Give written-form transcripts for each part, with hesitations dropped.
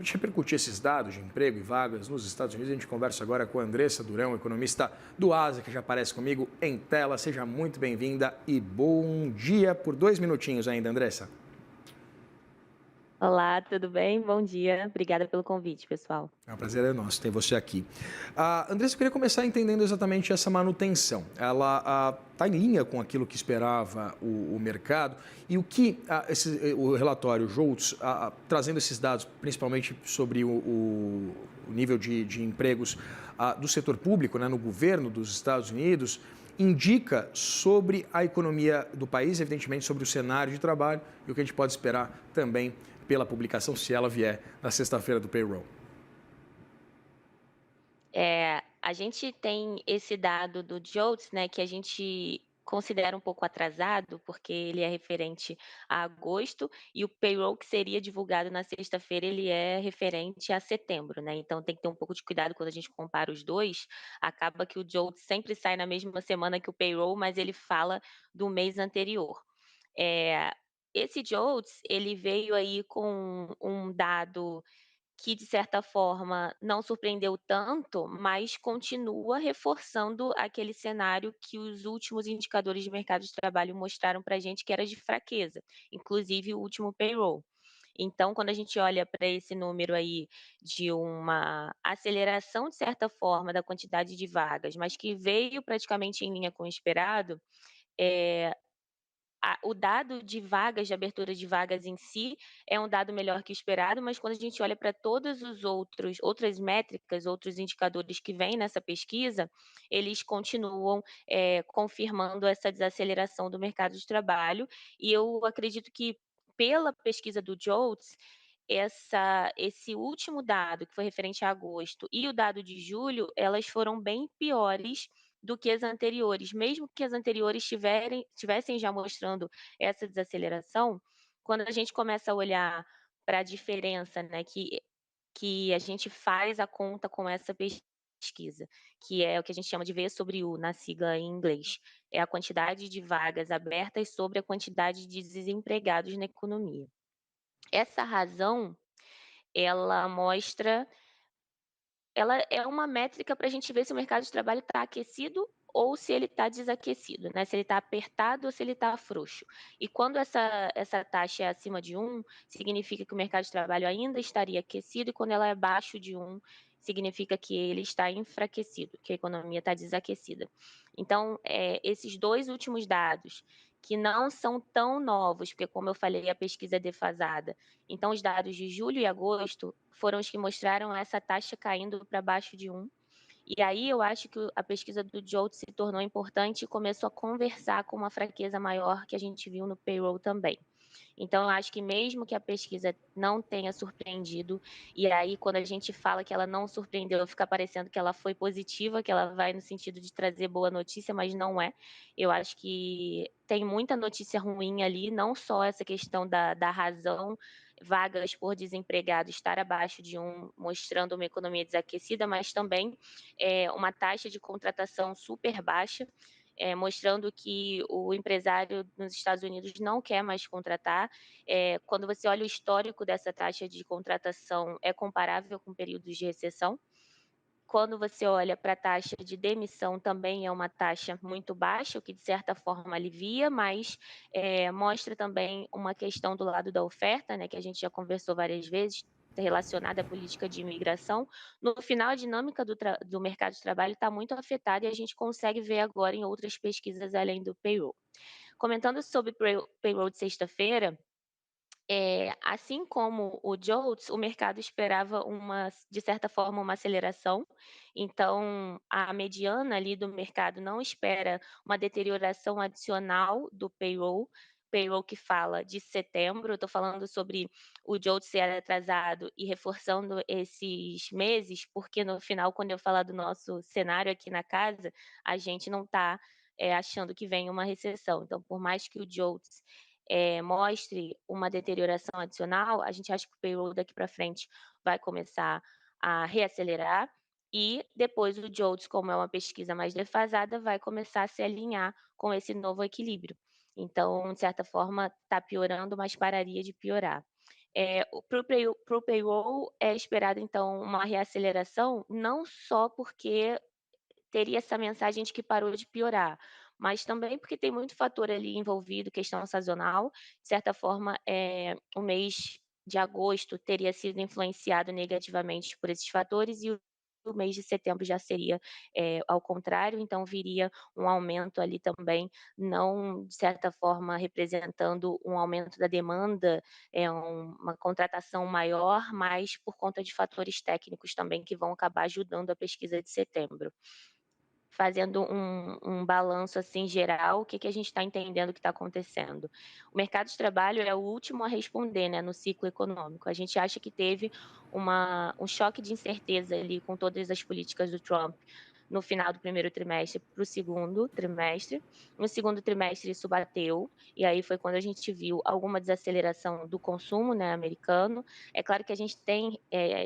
gente repercutir esses dados de emprego e vagas nos Estados Unidos, a gente conversa agora com a Andressa Durão, economista do ASA, que já aparece comigo em tela. Seja muito bem-vinda e bom dia por 2 minutinhos ainda, Andressa. Olá, tudo bem? Bom dia. Obrigada pelo convite, pessoal. É um prazer nosso ter você aqui. Andressa, eu queria começar entendendo exatamente essa manutenção. Ela está em linha com aquilo que esperava o mercado e o que o relatório JOLTS, trazendo esses dados, principalmente sobre o nível de empregos do setor público, né, no governo dos Estados Unidos, indica sobre a economia do país, evidentemente sobre o cenário de trabalho e o que a gente pode esperar também pela publicação, se ela vier na sexta-feira do payroll. A gente tem esse dado do JOLTS, né, que a gente considera um pouco atrasado, porque ele é referente a agosto, e o payroll que seria divulgado na sexta-feira, ele é referente a setembro, né? Então tem que ter um pouco de cuidado quando a gente compara os dois. Acaba que o JOLTS sempre sai na mesma semana que o payroll, mas ele fala do mês anterior. Eh, Esse JOLTS, ele veio aí com um dado que de certa forma não surpreendeu tanto, mas continua reforçando aquele cenário que os últimos indicadores de mercado de trabalho mostraram para a gente que era de fraqueza, inclusive o último payroll. Então, quando a gente olha para esse número aí de uma aceleração, de certa forma, da quantidade de vagas, mas que veio praticamente em linha com o esperado, eh, o dado de vagas, de abertura de vagas em si, é um dado melhor que o esperado, mas quando a gente olha para todos os outras métricas, outros indicadores que vêm nessa pesquisa, eles continuam, confirmando essa desaceleração do mercado de trabalho. E eu acredito que pela pesquisa do JOLTS, esse último dado, que foi referente a agosto, e o dado de julho, elas foram bem piores do que as anteriores. Mesmo que as anteriores tivessem já mostrando essa desaceleração, quando a gente começa a olhar para a diferença, né, que a gente faz a conta com essa pesquisa, que é o que a gente chama de V sobre U, na sigla em inglês. É a quantidade de vagas abertas sobre a quantidade de desempregados na economia. Essa razão, ela mostra ela é uma métrica para a gente ver se o mercado de trabalho está aquecido ou se ele está desaquecido, né, se ele está apertado ou se ele está frouxo. E quando essa taxa é acima de 1, significa que o mercado de trabalho ainda estaria aquecido, e quando ela é abaixo de 1, significa que ele está enfraquecido, que a economia está desaquecida. Então, esses 2 últimos dados, que não são tão novos, porque como eu falei, a pesquisa é defasada, então, os dados de julho e agosto foram os que mostraram essa taxa caindo para baixo de 1. E aí eu acho que a pesquisa do JOLTS se tornou importante e começou a conversar com uma fraqueza maior que a gente viu no payroll também. Então, eu acho que mesmo que a pesquisa não tenha surpreendido, e aí quando a gente fala que ela não surpreendeu, fica parecendo que ela foi positiva, que ela vai no sentido de trazer boa notícia, mas não é. Eu acho que tem muita notícia ruim ali, não só essa questão da razão, vagas por desempregado estar abaixo de 1, mostrando uma economia desaquecida, mas também uma taxa de contratação super baixa, mostrando que o empresário nos Estados Unidos não quer mais contratar. Quando você olha o histórico dessa taxa de contratação, é comparável com períodos de recessão. Quando você olha para a taxa de demissão, também é uma taxa muito baixa, o que de certa forma alivia, mas mostra também uma questão do lado da oferta, né, que a gente já conversou várias vezes, relacionada à política de imigração. No final, a dinâmica do mercado de trabalho está muito afetada e a gente consegue ver agora em outras pesquisas além do payroll. Comentando sobre o payroll de sexta-feira, assim como o JOLTS, o mercado esperava de certa forma, uma aceleração. Então, a mediana ali do mercado não espera uma deterioração adicional do payroll que fala de setembro. Eu estou falando sobre o JOLTS ser atrasado e reforçando esses meses, porque no final, quando eu falar do nosso cenário aqui na casa, a gente não está achando que vem uma recessão. Então, por mais que o JOLTS mostre uma deterioração adicional, a gente acha que o payroll daqui para frente vai começar a reacelerar e depois o JOLTS, como é uma pesquisa mais defasada, vai começar a se alinhar com esse novo equilíbrio. Então, de certa forma, está piorando, mas pararia de piorar. Para o payroll é esperado então uma reaceleração, não só porque teria essa mensagem de que parou de piorar, mas também porque tem muito fator ali envolvido, questão sazonal. De certa forma, o mês de agosto teria sido influenciado negativamente por esses fatores e o mês de setembro já seria, ao contrário, então viria um aumento ali também, não de certa forma representando um aumento da demanda, uma contratação maior, mas por conta de fatores técnicos também que vão acabar ajudando a pesquisa de setembro. Fazendo um balanço, assim, geral, o que que a gente está entendendo que está acontecendo. O mercado de trabalho é o último a responder, né, no ciclo econômico. A gente acha que teve um choque de incerteza ali com todas as políticas do Trump no final do primeiro trimestre para o segundo trimestre. No segundo trimestre isso bateu, e aí foi quando a gente viu alguma desaceleração do consumo, né, americano. É claro que a gente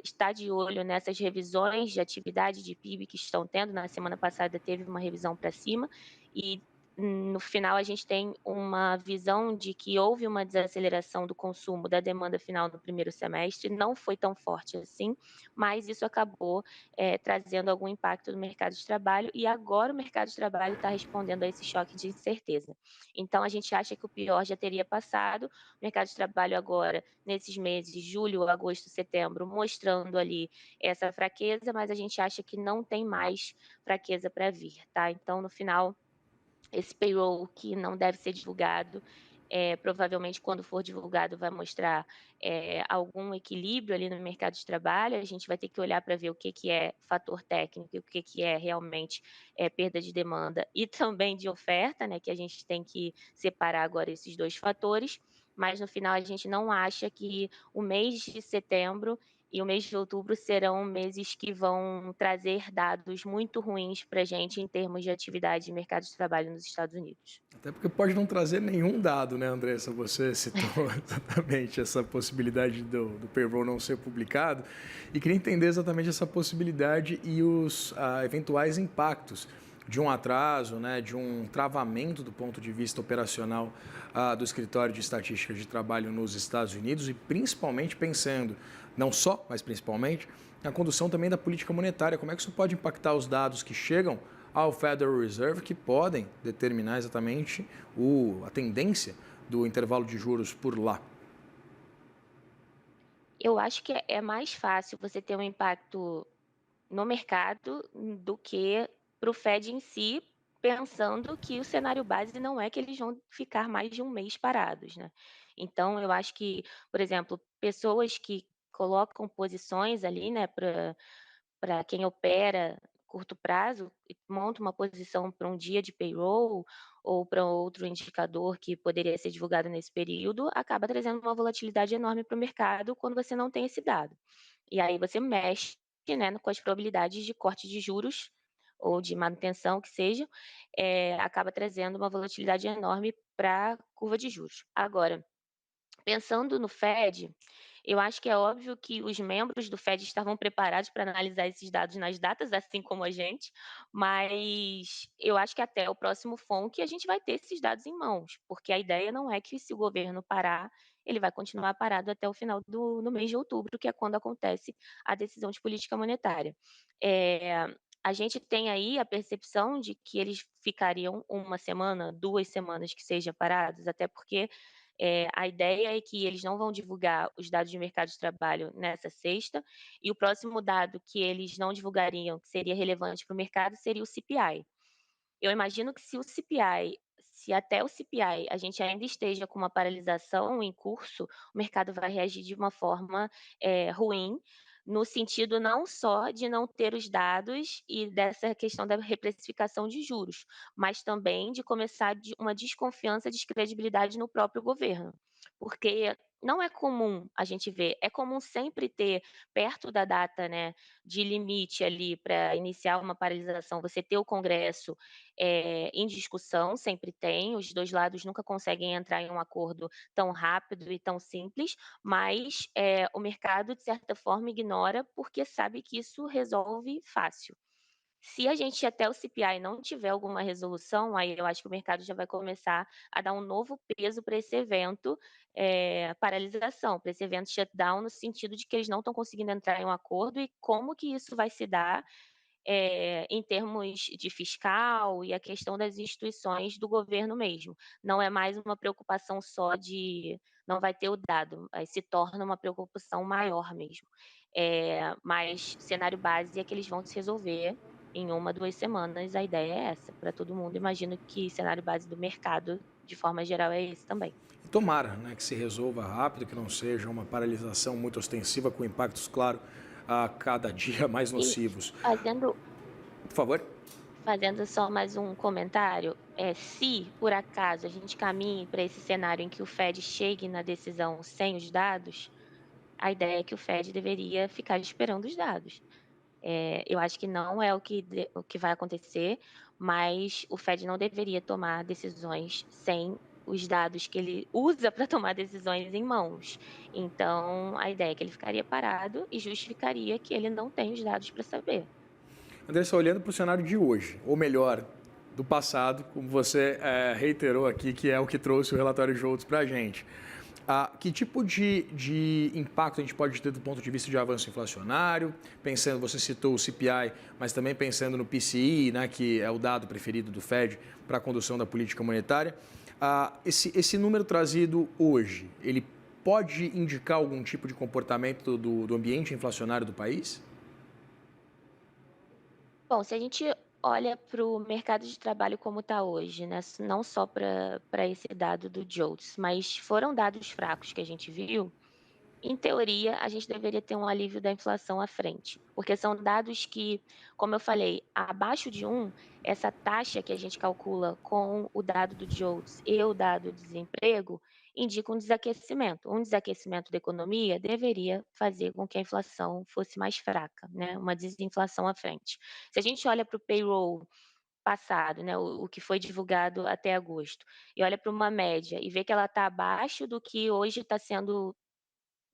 está de olho nessas revisões de atividade de PIB que estão tendo. Na semana passada teve uma revisão para cima e no final a gente tem uma visão de que houve uma desaceleração do consumo, da demanda final no primeiro semestre, não foi tão forte assim, mas isso acabou, trazendo algum impacto no mercado de trabalho e agora o mercado de trabalho está respondendo a esse choque de incerteza. Então a gente acha que o pior já teria passado, o mercado de trabalho agora nesses meses, julho, agosto, setembro, mostrando ali essa fraqueza, mas a gente acha que não tem mais fraqueza para vir, tá? Então, no final, esse payroll que não deve ser divulgado, provavelmente quando for divulgado vai mostrar, algum equilíbrio ali no mercado de trabalho, a gente vai ter que olhar para ver o que que é fator técnico e o que que é realmente, perda de demanda e também de oferta, né, que a gente tem que separar agora esses 2 fatores, mas no final a gente não acha que o mês de setembro e o mês de outubro serão meses que vão trazer dados muito ruins para a gente em termos de atividade de mercado de trabalho nos Estados Unidos. Até porque pode não trazer nenhum dado, né, Andressa? Você citou exatamente essa possibilidade do payroll não ser publicado e queria entender exatamente essa possibilidade e os eventuais impactos de um atraso, né, de um travamento do ponto de vista operacional do Escritório de Estatística de Trabalho nos Estados Unidos e principalmente pensando, não só, mas principalmente, na condução também da política monetária. Como é que isso pode impactar os dados que chegam ao Federal Reserve que podem determinar exatamente a tendência do intervalo de juros por lá? Eu acho que é mais fácil você ter um impacto no mercado do que para o Fed em si, pensando que o cenário base não é que eles vão ficar mais de um mês parados, né. Então eu acho que, por exemplo, pessoas que colocam posições ali, né, para quem opera curto prazo e monta uma posição para um dia de payroll ou para outro indicador que poderia ser divulgado nesse período, acaba trazendo uma volatilidade enorme para o mercado quando você não tem esse dado. E aí você mexe, né, com as probabilidades de corte de juros ou de manutenção que seja, acaba trazendo uma volatilidade enorme para a curva de juros. Agora, pensando no Fed, eu acho que é óbvio que os membros do Fed estavam preparados para analisar esses dados nas datas, assim como a gente, mas eu acho que até o próximo FONC a gente vai ter esses dados em mãos, porque a ideia não é que se o governo parar, ele vai continuar parado até o final do no mês de outubro, que é quando acontece a decisão de política monetária. Eh, a gente tem aí a percepção de que eles ficariam uma semana, 2 semanas que seja parados, até porque a ideia é que eles não vão divulgar os dados de mercado de trabalho nessa sexta, e o próximo dado que eles não divulgariam, que seria relevante para o mercado, seria o CPI. Eu imagino que se até o CPI a gente ainda esteja com uma paralisação em curso, o mercado vai reagir de uma forma, ruim, no sentido não só de não ter os dados e dessa questão da reprecificação de juros, mas também de começar uma desconfiança, descredibilidade no próprio governo. Porque não é comum a gente ver, é comum sempre ter perto da data, né, de limite ali para iniciar uma paralisação, você ter o Congresso em discussão, sempre tem, os 2 lados nunca conseguem entrar em um acordo tão rápido e tão simples, mas, o mercado, de certa forma, ignora, porque sabe que isso resolve fácil. Se a gente até o CPI não tiver alguma resolução, aí eu acho que o mercado já vai começar a dar um novo peso para esse evento, paralisação, para esse evento shutdown, no sentido de que eles não estão conseguindo entrar em um acordo e como que isso vai se dar, em termos de fiscal e a questão das instituições do governo mesmo. Não é mais uma preocupação só de não vai ter o dado, aí se torna uma preocupação maior mesmo. Mas cenário base é que eles vão se resolver em 1, 2 semanas, a ideia é essa, para todo mundo. Imagino que cenário base do mercado, de forma geral, é esse também. E tomara, né, que se resolva rápido, que não seja uma paralisação muito ostensiva, com impactos, claro, a cada dia mais E nocivos. fazendo Por favor. Fazendo só mais um comentário, se por acaso a gente caminhe para esse cenário em que o Fed chegue na decisão sem os dados, a ideia é que o Fed deveria ficar esperando os dados. Eu acho que não é o que vai acontecer, mas o Fed não deveria tomar decisões sem os dados que ele usa para tomar decisões em mãos. Então, a ideia é que ele ficaria parado e justificaria que ele não tem os dados para saber. Andressa, olhando para o cenário de hoje, ou melhor, do passado, como você reiterou aqui, que é o que trouxe o relatório Jolts para a gente. Que tipo de impacto a gente pode ter do ponto de vista de avanço inflacionário? Pensando, você citou o CPI, mas também pensando no PCI, né, que é o dado preferido do Fed para a condução da política monetária. Esse número trazido hoje, ele pode indicar algum tipo de comportamento do ambiente inflacionário do país? Bom, se a gente olha para o mercado de trabalho como está hoje, né, não só para esse dado do JOLTS, mas foram dados fracos que a gente viu, em teoria, a gente deveria ter um alívio da inflação à frente, porque são dados que, como eu falei, abaixo de 1, essa taxa que a gente calcula com o dado do JOLTS e o dado do desemprego, indica um desaquecimento. Um desaquecimento da economia deveria fazer com que a inflação fosse mais fraca, né, uma desinflação à frente. Se a gente olha para o payroll passado, né, o que foi divulgado até agosto, e olha para uma média e vê que ela está abaixo do que hoje está sendo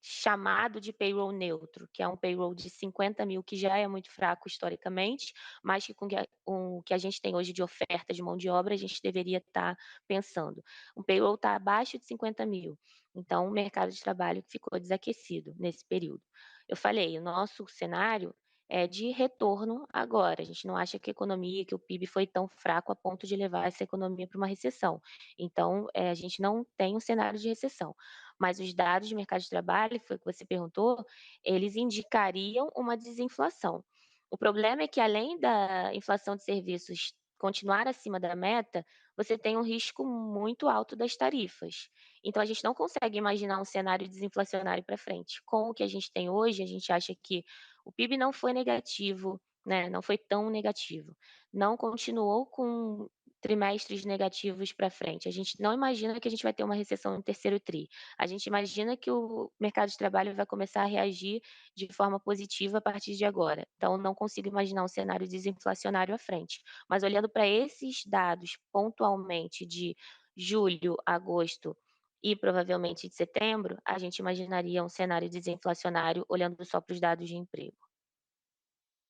chamado de payroll neutro, que é um payroll de 50.000, que já é muito fraco historicamente, mas que com o que a gente tem hoje de oferta de mão de obra, a gente deveria estar pensando. O payroll está abaixo de 50.000, então o mercado de trabalho ficou desaquecido nesse período. Eu falei, o nosso cenário é de retorno agora, a gente não acha que a economia, que o PIB foi tão fraco a ponto de levar essa economia para uma recessão. Então, a gente não tem um cenário de recessão. Mas os dados de mercado de trabalho, foi o que você perguntou, eles indicariam uma desinflação. O problema é que, além da inflação de serviços continuar acima da meta, você tem um risco muito alto das tarifas. Então a gente não consegue imaginar um cenário desinflacionário para frente. Com o que a gente tem hoje, a gente acha que o PIB não foi negativo, né, não foi tão negativo. Não continuou com trimestres negativos para frente. A gente não imagina que a gente vai ter uma recessão no terceiro tri. A gente imagina que o mercado de trabalho vai começar a reagir de forma positiva a partir de agora. Então, não consigo imaginar um cenário desinflacionário à frente. Mas olhando para esses dados pontualmente de julho, agosto e provavelmente de setembro, a gente imaginaria um cenário desinflacionário olhando só para os dados de emprego.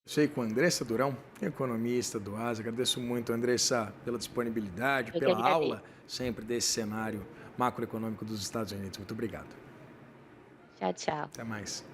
Sei com a Andressa Durão, economista do ASA. Agradeço muito, Andressa, pela disponibilidade, Eu que pela agradeço. aula sempre desse cenário macroeconômico dos Estados Unidos. Muito obrigado. Tchau, tchau. Até mais.